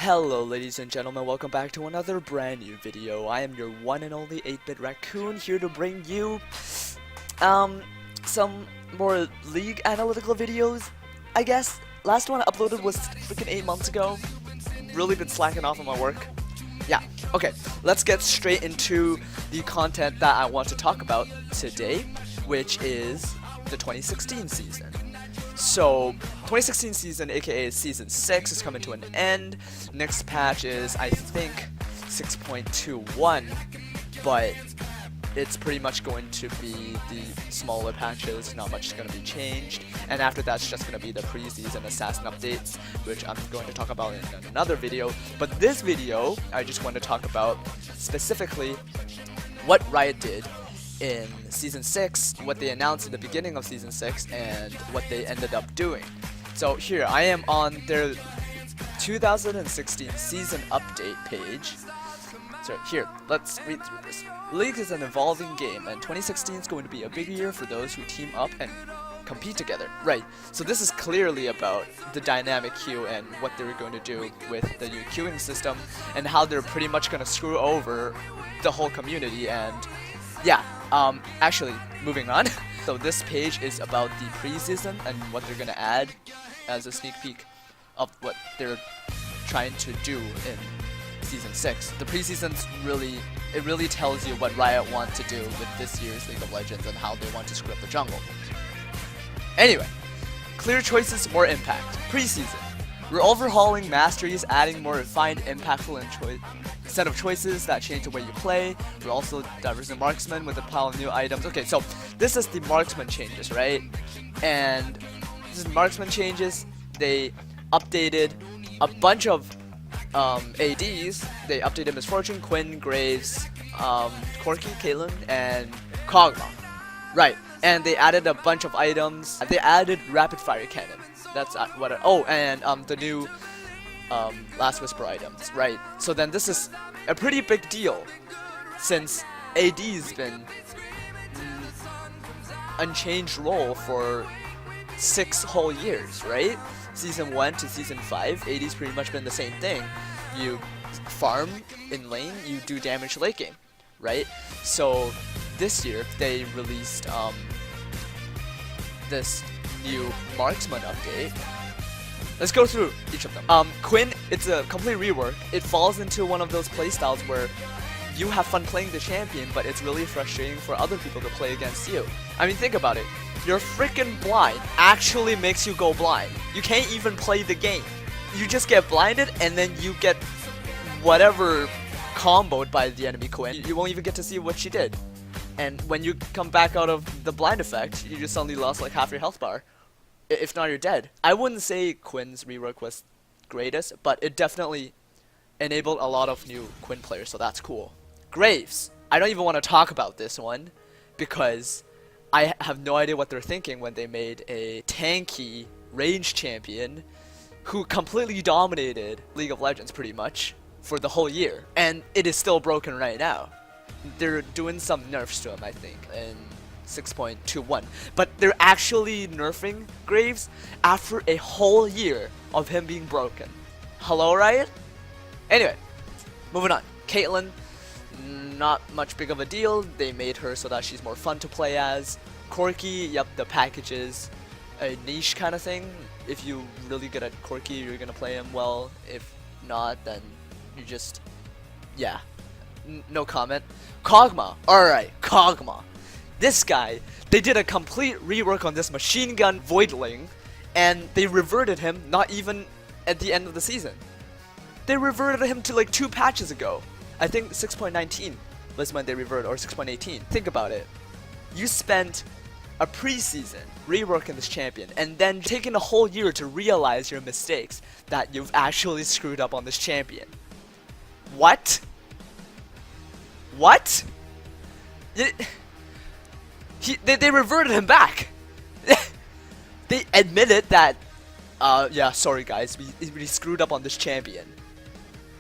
Hello ladies and gentlemen, welcome back to another brand new video. I am your one and only 8-bit raccoon here to bring you some more League analytical videos, I guess. Last one I uploaded was freaking 8 months ago. Really been slacking off on my work. Yeah, okay, let's get straight into the content that I want to talk about today, which is the 2016 season. So, 2016 season, aka Season 6, is coming to an end. Next patch is, I think, 6.21, but it's pretty much going to be the smaller patches, not much is going to be changed. And after that's just going to be the preseason assassin updates, which I'm going to talk about in another video. But this video, I just want to talk about specifically what Riot did in Season 6, what they announced at the beginning of Season 6, and what they ended up doing. So here, I am on their 2016 Season Update page. So here, let's read through this. League is an evolving game, and 2016 is going to be a big year for those who team up and compete together. Right, so this is clearly about the dynamic queue and what they're going to do with the new queuing system, and how they're pretty much going to screw over the whole community. And yeah, actually, moving on. So this page is about the preseason and what they're gonna add as a sneak peek of what they're trying to do in Season 6. The preseason's really tells you what Riot want to do with this year's League of Legends and how they want to screw up the jungle. Anyway, clear choices, more impact. Preseason. We're overhauling masteries, adding more refined, impactful set of choices that change the way you play. We're also diversing marksman with a pile of new items. Okay, so this is the marksman changes, right? And this is marksman changes. They updated a bunch of ADs. They updated Miss Fortune, Quinn, Graves, Corki, Caitlyn, and Kog'Maw. Right, and they added a bunch of items. They added rapid fire cannon. That's what. And the new Last Whisper items, right? So then this is a pretty big deal, since AD's been unchanged role for 6 whole years, right? Season 1 to Season 5, AD's pretty much been the same thing. You farm in lane, you do damage late game, right? So this year they released this new marksman update. Let's go through each of them. Quinn, it's a complete rework. It falls into one of those playstyles where you have fun playing the champion, but it's really frustrating for other people to play against you. I mean, think about it. You're freaking blind actually makes you go blind. You can't even play the game. You just get blinded and then you get whatever comboed by the enemy Quinn. You won't even get to see what she did. And when you come back out of the blind effect, you just suddenly lost like half your health bar. If not, you're dead. I wouldn't say Quinn's rework was greatest, but it definitely enabled a lot of new Quinn players, so that's cool. Graves. I don't even want to talk about this one, because I have no idea what they're thinking when they made a tanky range champion who completely dominated League of Legends pretty much for the whole year, and it is still broken right now. They're doing some nerfs to him, I think, in 6.21, but they're actually nerfing Graves after a whole year of him being broken. Hello, Riot? Anyway, moving on. Caitlyn, not much big of a deal. They made her so that she's more fun to play as. Corki, yep, the package is a niche kind of thing. If you're really good at Corki, you're gonna play him well. If not, then you just, yeah, no comment. Kog'Maw, alright, Kog'Maw. This guy, they did a complete rework on this machine gun Voidling, and they reverted him not even at the end of the season. They reverted him to like 2 patches ago. I think 6.19 was when they reverted, or 6.18. Think about it. You spent a preseason reworking this champion, and then taking a whole year to realize your mistakes that you've actually screwed up on this champion. What? What? They reverted him back. They admitted that, yeah, sorry guys, we screwed up on this champion.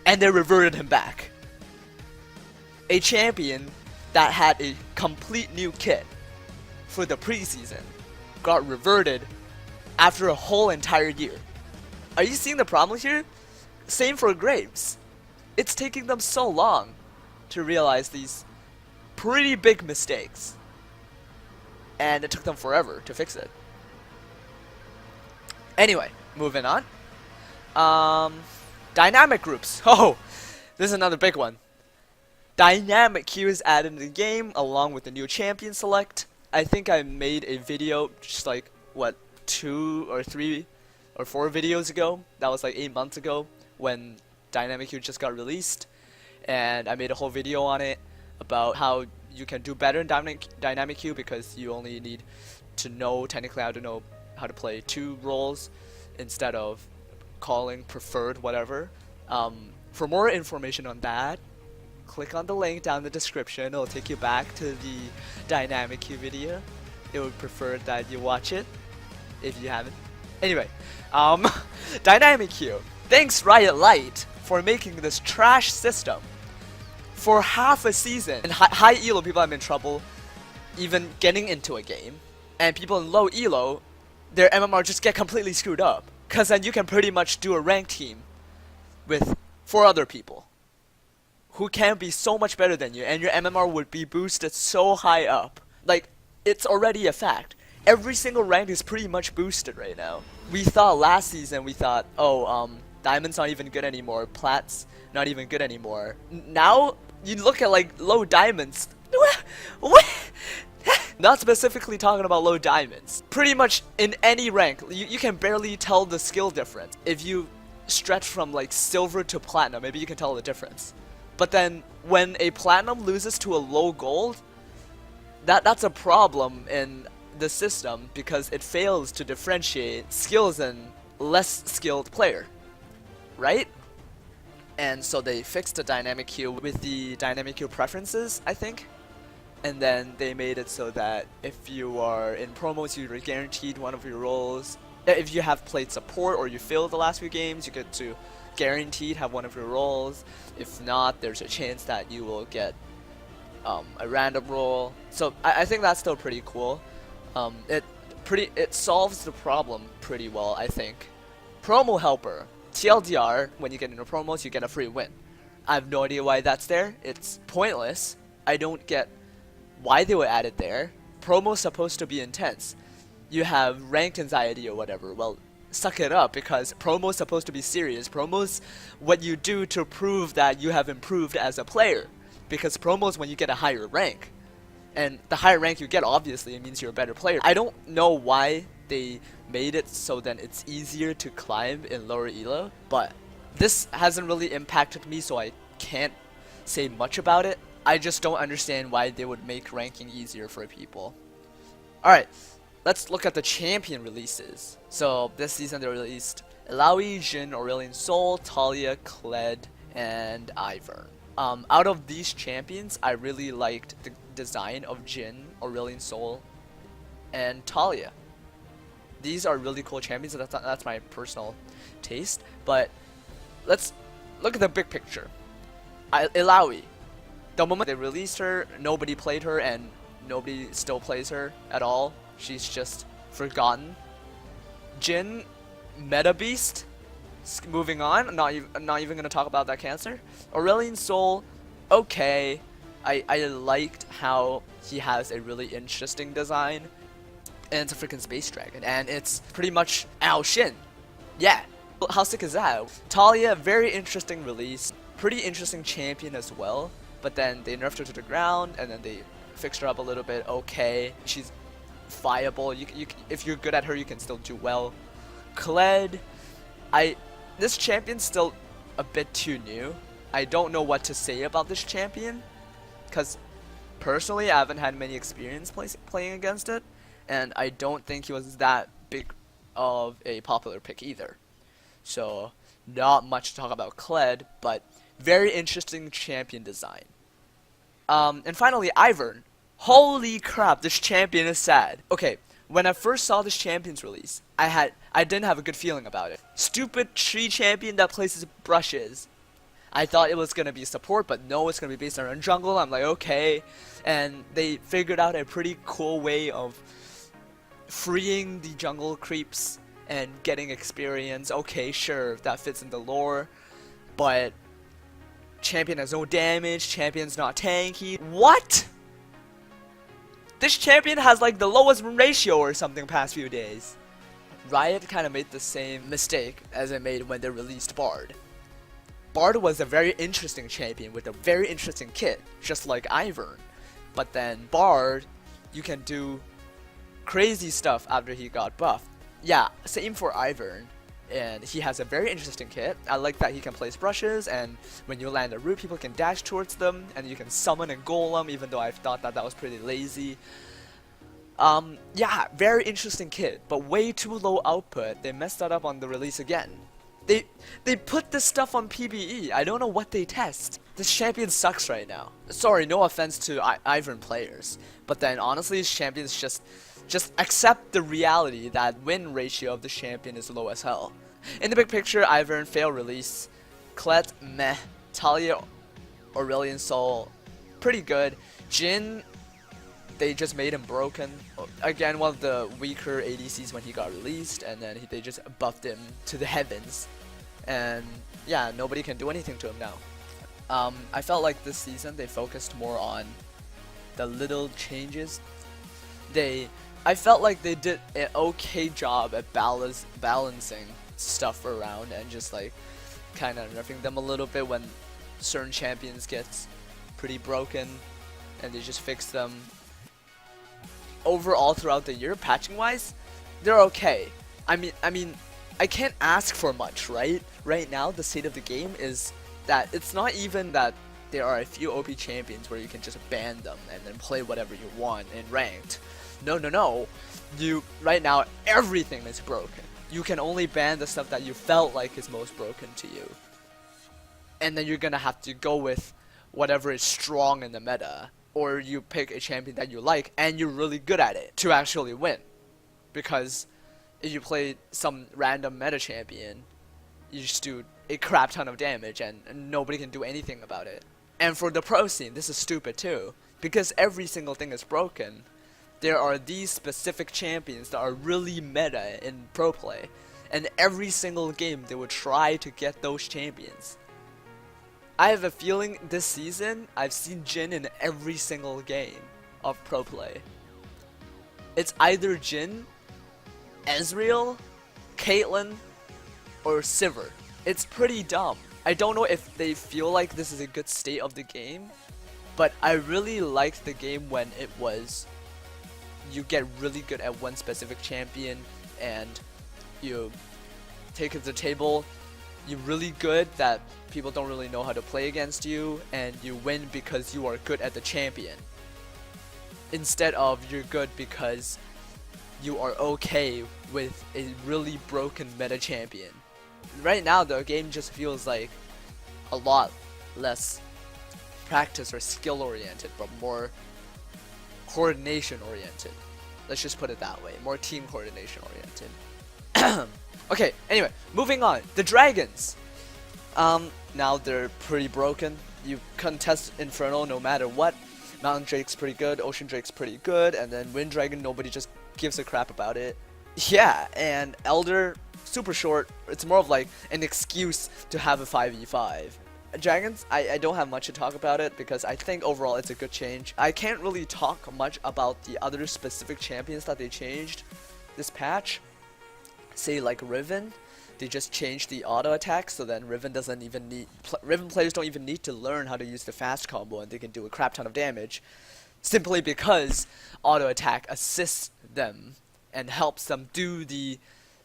And they reverted him back. A champion that had a complete new kit for the preseason got reverted after a whole entire year. Are you seeing the problem here? Same for Graves. It's taking them so long to realize these pretty big mistakes. And it took them forever to fix it. Anyway, moving on. Dynamic groups. Oh, this is another big one. Dynamic queue is added in the game along with the new champion select. I think I made a video just like, what, 2 or 3 or 4 videos ago. That was like 8 months ago when Dynamic queue just got released. And I made a whole video on it about how you can do better in Dynamic queue because you only need to know, technically how to play 2 roles instead of calling preferred whatever. For more information on that, click on the link down in the description. It'll take you back to the Dynamic queue video. It would prefer that you watch it if you haven't. Anyway, Dynamic queue. Thanks Riot Light for making this trash system. For half a season, in high elo people have been in trouble even getting into a game, and people in low elo, their MMR just get completely screwed up. Cause then you can pretty much do a ranked team with 4 other people who can be so much better than you, and your MMR would be boosted so high up. Like, it's already a fact. Every single rank is pretty much boosted right now. We thought last season, oh, Diamond's not even good anymore, Plat's not even good anymore. Now, you look at like low Diamonds. What? Not specifically talking about low Diamonds. Pretty much in any rank, you can barely tell the skill difference. If you stretch from like silver to platinum, maybe you can tell the difference. But then when a platinum loses to a low gold, that's a problem in the system because it fails to differentiate skills in less skilled player, right? And so they fixed the Dynamic queue with the Dynamic queue preferences, I think. And then they made it so that if you are in promos, you're guaranteed one of your roles. If you have played support or you failed the last few games, you get to guaranteed have one of your roles. If not, there's a chance that you will get a random role. So I think that's still pretty cool. It solves the problem pretty well, I think. Promo helper. TLDR, when you get into promos, you get a free win. I have no idea why that's there. It's pointless. I don't get why they would add it there. Promo's supposed to be intense. You have ranked anxiety or whatever. Well, suck it up because promo's supposed to be serious. Promo's what you do to prove that you have improved as a player. Because promo's when you get a higher rank. And the higher rank you get, obviously, it means you're a better player. I don't know why they made it so then it's easier to climb in lower elo, but this hasn't really impacted me, so I can't say much about it. I just don't understand why they would make ranking easier for people. Alright, let's look at the champion releases. So this season they released Illaoi, Jhin, Aurelion Sol, Taliyah, Kled, and Ivern. Out of these champions, I really liked the design of Jhin, Aurelion Sol, and Taliyah. These are really cool champions, so that's my personal taste. But let's look at the big picture. Illaoi. The moment they released her, nobody played her, and nobody still plays her at all. She's just forgotten. Jhin, Meta Beast. Moving on, I'm not even gonna talk about that cancer. Aurelion Sol, okay. I liked how he has a really interesting design. And it's a freaking space dragon, and it's pretty much Ao Shin. Yeah, how sick is that? Taliyah, very interesting release, pretty interesting champion as well. But then they nerfed her to the ground, and then they fixed her up a little bit. Okay, she's viable. If you're good at her, you can still do well. Kled, this champion's still a bit too new. I don't know what to say about this champion, because personally, I haven't had many experience playing against it. And I don't think he was that big of a popular pick either. So, not much to talk about Kled, but very interesting champion design. And finally, Ivern. Holy crap, this champion is sad. Okay, when I first saw this champion's release, I didn't have a good feeling about it. Stupid tree champion that places brushes. I thought it was gonna be support, but no, it's gonna be based around jungle. I'm like, okay. And they figured out a pretty cool way of freeing the jungle creeps and getting experience. Okay, sure, that fits in the lore. but champion has no damage, champion's not tanky. What? This champion has like the lowest win ratio or something past few days. Riot kind of made the same mistake as it made when they released Bard. Bard was a very interesting champion with a very interesting kit, just like Ivern. But then Bard, you can do crazy stuff after he got buffed. Yeah, same for Ivern. And he has a very interesting kit. I like that he can place brushes, and when you land a root, people can dash towards them, and you can summon a golem, even though I thought that was pretty lazy. Yeah, very interesting kit, but way too low output. They messed that up on the release again. They put this stuff on PBE. I don't know what they test. This champion sucks right now. Sorry, no offense to Ivern players, but then honestly, this champion's just accept the reality that win ratio of the champion is low as hell. In the big picture, Ivern fail release, Colette meh, Talia, Aurelion Sol pretty good, Jhin they just made him broken. Again, one of the weaker ADCs when he got released, and then they just buffed him to the heavens. And yeah, nobody can do anything to him now. I felt like this season they focused more on the little changes. I felt like they did an okay job at balancing stuff around and just like kind of nerfing them a little bit when certain champions gets pretty broken, and they just fix them. Overall, throughout the year, patching wise, they're okay. I mean, I can't ask for much, right? Right now, the state of the game is that it's not even that there are a few OP champions where you can just ban them and then play whatever you want in ranked. No. Right now, everything is broken. You can only ban the stuff that you felt like is most broken to you. And then you're gonna have to go with whatever is strong in the meta. Or you pick a champion that you like and you're really good at it to actually win. Because if you play some random meta champion, you just do a crap ton of damage and nobody can do anything about it. And for the pro scene, this is stupid too. Because every single thing is broken. There are these specific champions that are really meta in pro play. And every single game they will try to get those champions. I have a feeling this season, I've seen Jhin in every single game of pro play. It's either Jhin, Ezreal, Caitlyn, or Sivir. It's pretty dumb. I don't know if they feel like this is a good state of the game, but I really liked the game when it was you get really good at one specific champion and you take it to the table. You're really good that people don't really know how to play against you, and you win because you are good at the champion. Instead of you're good because you are okay with a really broken meta champion. Right now the game just feels like a lot less practice or skill oriented, but more coordination oriented. Let's just put it that way. More team coordination oriented. Okay, anyway, moving on. The dragons. Now they're pretty broken. You contest Inferno no matter what. Mountain Drake's pretty good, Ocean Drake's pretty good, and then Wind Dragon, nobody just gives a crap about it. Yeah, and Elder, super short. It's more of like an excuse to have a 5v5. Dragons, I don't have much to talk about it because I think overall it's a good change. I can't really talk much about the other specific champions that they changed this patch. Say like Riven, they just changed the auto attack, so then Riven doesn't even need Riven players don't even need to learn how to use the fast combo, and they can do a crap ton of damage simply because auto attack assists them and helps them do the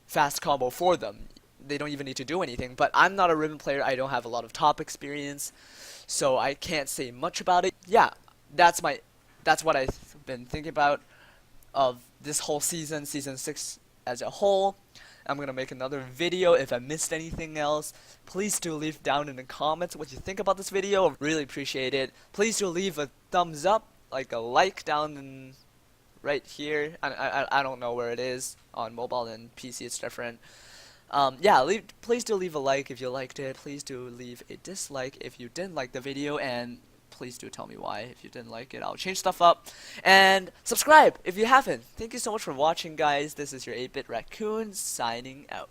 fast combo for them. They don't even need to do anything. But I'm not a Riven player, I don't have a lot of top experience, so I can't say much about it. Yeah, that's what I've been thinking about of this whole season 6 as a whole. I'm gonna make another video. If I missed anything else, please do leave down in the comments what you think about this video. Really appreciate it. Please do leave a thumbs up, like a like down in right here. I don't know where it is on mobile and PC. It's different. Yeah, please do leave a like if you liked it. Please do leave a dislike if you didn't like the video, and please do tell me why if you didn't like it. I'll change stuff up. And subscribe if you haven't. Thank you so much for watching, guys. This is your 8-Bit Raccoon signing out.